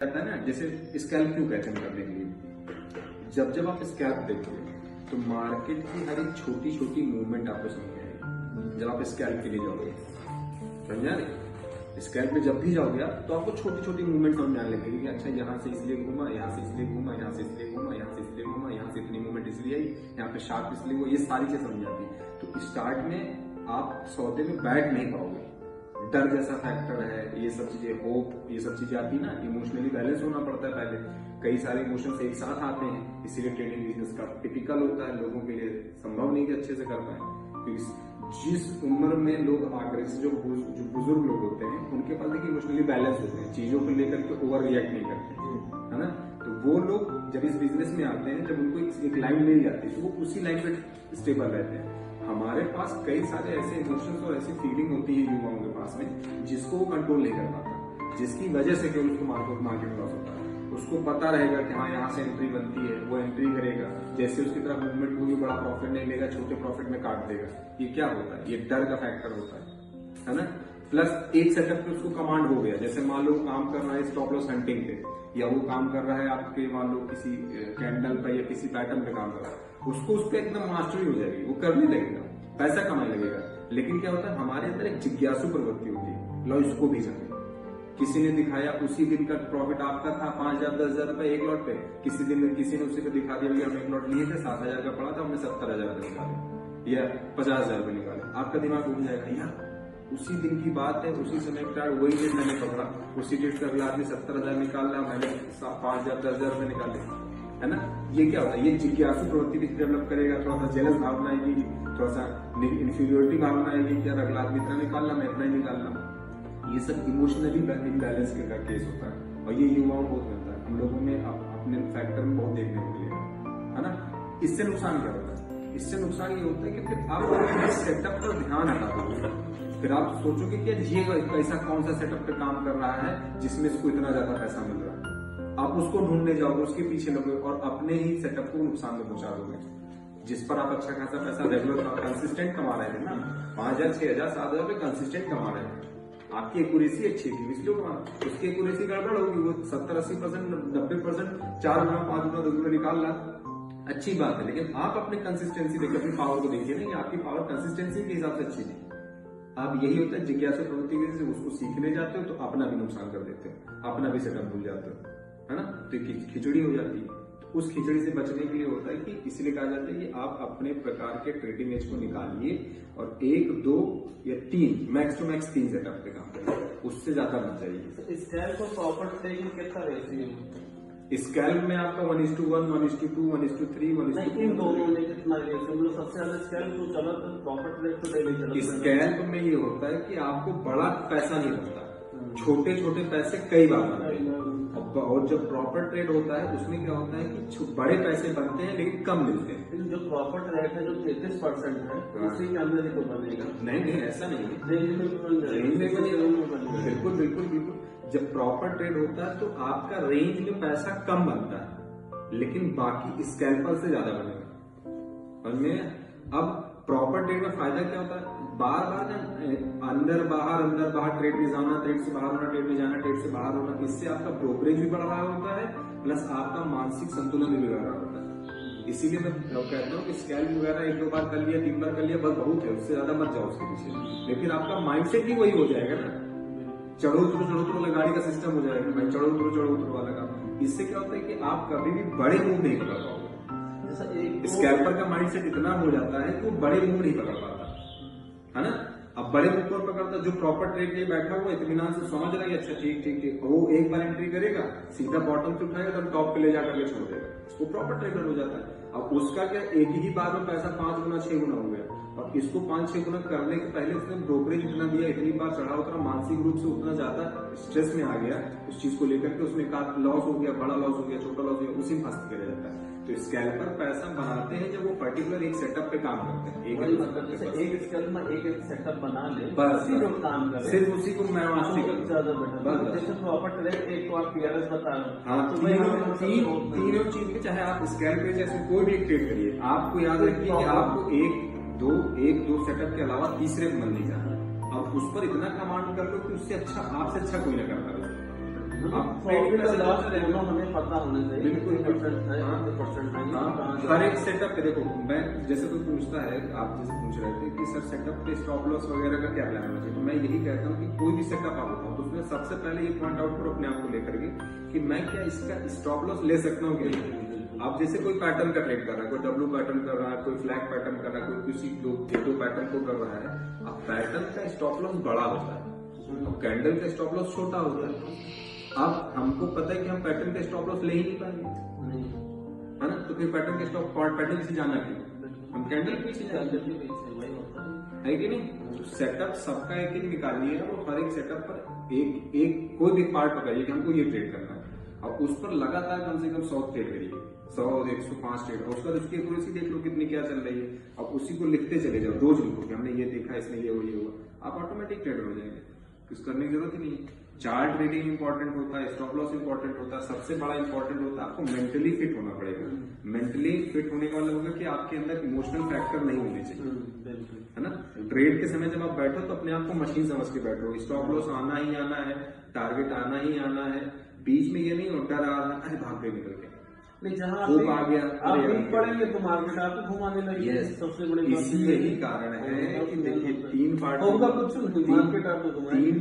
कहता है ना, जैसे स्कैल्प क्यों कहते हैं करने के लिए, जब जब आप स्कैल्प देखोगे तो मार्केट की हर एक छोटी छोटी मूवमेंट आपको समझ आएगी। जब आप स्कैल्प के लिए जाओगे, समझा नहीं, स्कैल्प में जब भी जाओगे आप तो आपको छोटी छोटी मूवमेंट समझ आने लगेगी कि अच्छा यहाँ से इसलिए घूमा, यहाँ से इसलिए घूमा, यहाँ से इसलिए घूमा, यहाँ से इसलिए घूमा, यहाँ से इतनी मूवमेंट इसलिए आई, यहाँ पे शार्प इसलिए हुआ, ये सारी चीज समझ आती है। तो स्टार्ट में आप सौदे में बैठ नहीं पाओगे, डर जैसा फैक्टर है, ये सब चीजें, होप, ये सब चीजें आती ना, इमोशनली बैलेंस होना पड़ता है पहले, कई सारे इमोशंस एक साथ आते हैं, इसीलिए ट्रेडिंग बिजनेस का टिपिकल होता है, लोगों के लिए संभव नहीं कि अच्छे से कर पाए, क्योंकि जिस उम्र में लोग अग्रेसिव, जो बुजुर्ग लोग होते हैं उनके पास देखिए इमोशनली बैलेंस होते हैं, चीजों को लेकर के ओवर रिएक्ट नहीं करते, है ना। तो वो लोग जब इस बिजनेस में आते हैं, जब उनको एक लाइन मिल जाती है तो वो उसी लाइन पे स्टेबल रहते हैं। हमारे पास कई सारे ऐसे इमोशंस और ऐसी फीलिंग होती है युवाओं के पास में, जिसको वो कंट्रोल नहीं कर पाता, जिसकी वजह से केवल उसको मार्केट लॉस होता है। उसको पता रहेगा कि हाँ यहाँ से एंट्री बनती है, वो एंट्री करेगा, जैसे उसकी तरफ मूवमेंट होगी बड़ा प्रॉफिट नहीं लेगा, छोटे प्रॉफिट में काट देगा। ये क्या होता है? ये डर का फैक्टर होता है ना। प्लस एक सेटअप पे उसको कमांड हो गया, जैसे मान लो काम कर रहा है स्टॉप लॉस हंटिंग पे, या वो काम कर रहा है आपके मान लो किसी कैंडल पे या किसी पैटर्न पे काम कर रहा है, उसको उस पर एकदम मास्टरी हो जाएगी, वो करने लगेगा, पैसा कमाने लगेगा। लेकिन क्या होता है, हमारे अंदर एक जिज्ञासु प्रवृत्ति होती है, लो इसको भी जाने। किसी ने दिखाया, उसी दिन का प्रॉफिट आपका था 5,000 10,000 रुपए एक लॉट पे, किसी दिन किसी ने उसी पे दिखा दिया भैया हम एक लॉट लिए थे 7,000 का पड़ा था, हमने 70,000 रुपए निकाले या 50,000 रुपए निकाले, आपका दिमाग घूम जाएगा, यार उसी दिन की बात है, उसी समय का वही डेट मैंने पकड़ा, उसी डेट का अगला आदमी 70,000 निकाल रहा, मैंने 5,000 10,000 रुपए निकाले, है ना। ये क्या होता है, ये जिज्ञासु प्रवृत्ति भी डेवलप करेगा, थोड़ा सा जेलस भावना आएगी, थोड़ा सा इन्फीरियोरिटी भावना आएगी कि यार अगला आदमी इतना निकाल रहा, मैं इतना ही निकाल रहा। ये सब इमोशनली इम्बैलेंस का केस होता है, और ये युवाओं को बहुत मिलता है, हम लोगों में अपने फैक्टर में बहुत देखने को मिलेगा, है ना। इससे नुकसान क्या होता है? इससे नुकसान ये होता है कि फिर आप सेटअप पर ध्यान हटा दोगे, फिर आप सोचोगे कि ये ऐसा कौन सा सेटअप पे काम कर रहा है जिसमें इसको इतना ज्यादा पैसा मिल रहा है, आप उसको ढूंढने जाओगे, उसके पीछे लगोगे और अपने ही सेटअप को नुकसान में पहुंचा दोगे। जिस पर आप अच्छा खासा पैसा रेगुलर कंसिस्टेंट कमा रहे थे ना, 5,000 6,000 7,000 रुपए कंसिस्टेंट कमा रहे हैं, आपकी एक्यूरेसी अच्छी थी इसलिए कमा, उसकी एक्यूरेसी गड़बड़ होगी, वो 70-80% 90% 4 गुना 5 गुना 2 गुना निकाल रहा, अच्छी बात है। लेकिन आप अपने कंसिस्टेंसी देखिए, अपनी पावर को देखिए, नहीं आपकी पावर कंसिस्टेंसी के हिसाब से अच्छी थी। अब यही होता है जिज्ञासा प्रवृत्ति से उसको सीखने जाते हो तो अपना भी नुकसान कर देते हो, अपना भी सेटअप भूल जाते हो, है ना। तो खिचड़ी हो जाती है। तो उस खिचड़ी से बचने के लिए होता है कि इसलिए कहा जाता है कि आप अपने प्रकार के ट्रेडिंग एज को निकालिए और 1 2 या 3 मैक्स टू मैक्स 3 सेटअप पे काम करिए, उससे ज्यादा मत जाइए। स्कैल्प और प्रॉफिट टेकिंग कितना रेशियो? स्कैल्प में आपका 1:1 1:2 1:3 1:4 इन दोनों में कितना रेशियो? मतलब सबसे ज्यादा स्कैल्प तो चला, तो प्रॉफिट रेट तो डेली चला। स्कैल्प में ये होता है कि आपको बड़ा पैसा नहीं बनता, छोटे छोटे पैसे कई बार बनते हैं। और जब प्रॉफिट ट्रेड होता है उसमें क्या होता है कि बड़े पैसे बनते हैं लेकिन कम मिलते हैं। जो प्रॉफिट रेट है जो 33% है, उसी के अंदर ही तो बनेगा। नहीं ऐसा नहीं है, रेंज में बनेगा। बिल्कुल बिल्कुल बिल्कुल। जब प्रॉफिट ट्रेड होता है तो आपका रेंज में पैसा कम बनता है, लेकिन बाकी स्कैल्पर से ज्यादा बनेगा। और में अब प्रॉपर ट्रेड में फायदा क्या होता है, बार बार अंदर बाहर ट्रेड में जाना, ट्रेड से बाहर होना, ट्रेड में जाना, ट्रेड से बाहर होना, इससे आपका ब्रोकरेज भी बढ़ रहा होता है, प्लस आपका मानसिक संतुलन भी बिगड़ रहा होता है। इसीलिए मैं कहता हूँ कि स्कैल्प वगैरह 1-2 बार कर लिया, 3 बार कर लिया, बस बहुत है, उससे ज्यादा मत जाओ उसके पीछे। लेकिन आपका माइंडसेट भी वही हो जाएगा ना, चढ़ो उतरो वाला गाड़ी का सिस्टम हो जाएगा, भाई चढ़ो उतरो वाला काम। इससे क्या होता है कि आप कभी भी बड़े मूव नहीं पकड़ पाओगे। स्कैल्पर का माइंडसेट इतना हो जाता है कि वो बड़े मूव नहीं पकड़ पाता, है ना। अब बड़े मूव कौन पकड़ता, जो प्रॉपर ट्रेड में बैठा हुआ इत्मीनान से समझ रहा है अच्छा ठीक, वो एक बार एंट्री करेगा, सीधा बॉटम से उठाएगा तब टॉप पे ले जाकर के छोड़ देगा, वो प्रॉपर ट्रेडर हो जाता है। अब उसका क्या, एक ही बार में पैसा 5 गुना 6 गुना हो गया, और इसको 5-6 गुना करने के पहले उसने ब्रोकरेज इतना दिया, इतनी बार चढ़ा उतरा, मानसिक रूप से उतना ज्यादा स्ट्रेस में आ गया उस चीज को लेकर के, उसमें लॉस हो गया, बड़ा लॉस हो गया, छोटा लॉस हो गया, उसी में फंस के रह जाता है। तो स्कैल्पर पैसा बनाते हैं जब वो पर्टिकुलर एक सेटअप पे काम करते हैं, एक स्कैल्प में एक सेटअप बना ले, बस काम करें, सिर्फ उसी को मैं मास्टरी कर ज्यादा बेटर। जैसे प्रॉफिट रेट एक तो आप पीआरएस बता रहे हो, हाँ, तीनों चीज के, चाहे आप स्कैल्प पे जैसे कोई भी ट्रेड करिए, आपको याद रखिए कि आपको 1-2 सेटअप के अलावा तीसरे मन नहीं जाना। अब उस पर इतना कमांड कर लो कि उससे अच्छा, आपसे अच्छा कोई ना कर पाए। आप प्रॉफिट और लॉस चलेगा। दोनों हमें पता होना चाहिए। बिल्कुल। परसेंट है, हाँ। परसेंट है, हाँ, कहाँ हर जाना एक है। सेटअप पे देखो, मैं जैसे कोई पूछता है, आप जैसे पूछ रहे थे कि सर सेटअप पे स्टॉप लॉस वगैरह का क्या प्लान होना चाहिए, तो मैं यही कहता हूँ कि कोई भी सेटअप आप उठाओ तो उसमें सबसे पहले ये पॉइंट आउट करो अपने आप को लेकर के कि मैं क्या इसका स्टॉप लॉस ले सकता हूँ कि नहीं। आप जैसे कोई पैटर्न का ट्रेड कर रहा है, कोई डब्ल्यू पैटर्न कर रहा है, कोई फ्लैग पैटर्न कर रहा है, कोई किसी दो पैटर्न को कर रहा है, अब पैटर्न का स्टॉप लॉस बड़ा होता है और कैंडल का स्टॉप लॉस छोटा होता है। अब हमको पता है कि हम पैटर्न का स्टॉप लॉस ले ही नहीं पाएंगे, नहीं। है ना, तो फिर पैटर्न के स्टॉप पैटर्न से जाना क्यों, हम कैंडल के पीछे जाएंगे, कैंडल के पीछे वही होता है। है कि नहीं। तो सेटअप सबका एक एक निकालिए और हर एक सेटअप पर एक एक कोई भी पार्ट पकड़िए कि हमको ये ट्रेड करना है और उस पर लगातार कम से कम 100 ट्रेड करिए, 100 105 ट्रेड, और उसका उसकी एक्यूरेसी देख लो कितनी क्या चल रही है। अब उसी को लिखते चले जाओ, रोज लिखो कि हमने ये देखा, इसमें ये हुआ, आप ऑटोमेटिक ट्रेडर हो जाएंगे, कुछ करने की जरूरत ही नहीं है। चार्ट रीडिंग इंपॉर्टेंट होता है, स्टॉप लॉस इंपॉर्टेंट होता है, सबसे बड़ा इंपॉर्टेंट होता है आपको मेंटली फिट होना पड़ेगा। मेंटली फिट होने का मतलब होगा कि आपके अंदर इमोशनल फैक्टर नहीं होने चाहिए, बिल्कुल। है ना। ट्रेड के समय जब आप बैठो तो अपने आप को मशीन समझ के बैठो, स्टॉप लॉस आना ही आना है, टारगेट आना ही आना है, बीच में ये नहीं हो डर आ रहा है, अरे भाग गए निकल के, नहीं, जहाँ धूप आ गया, आप अरे वीक पड़ेंगे तो मार्केट आपको घुमाने लगी। Yes. सबसे बड़ी बात इसी ये यही कारण है कि देखिए 3 पार्ट होगा कुछ नहीं, मार्केट आपको घुमाएगी। 3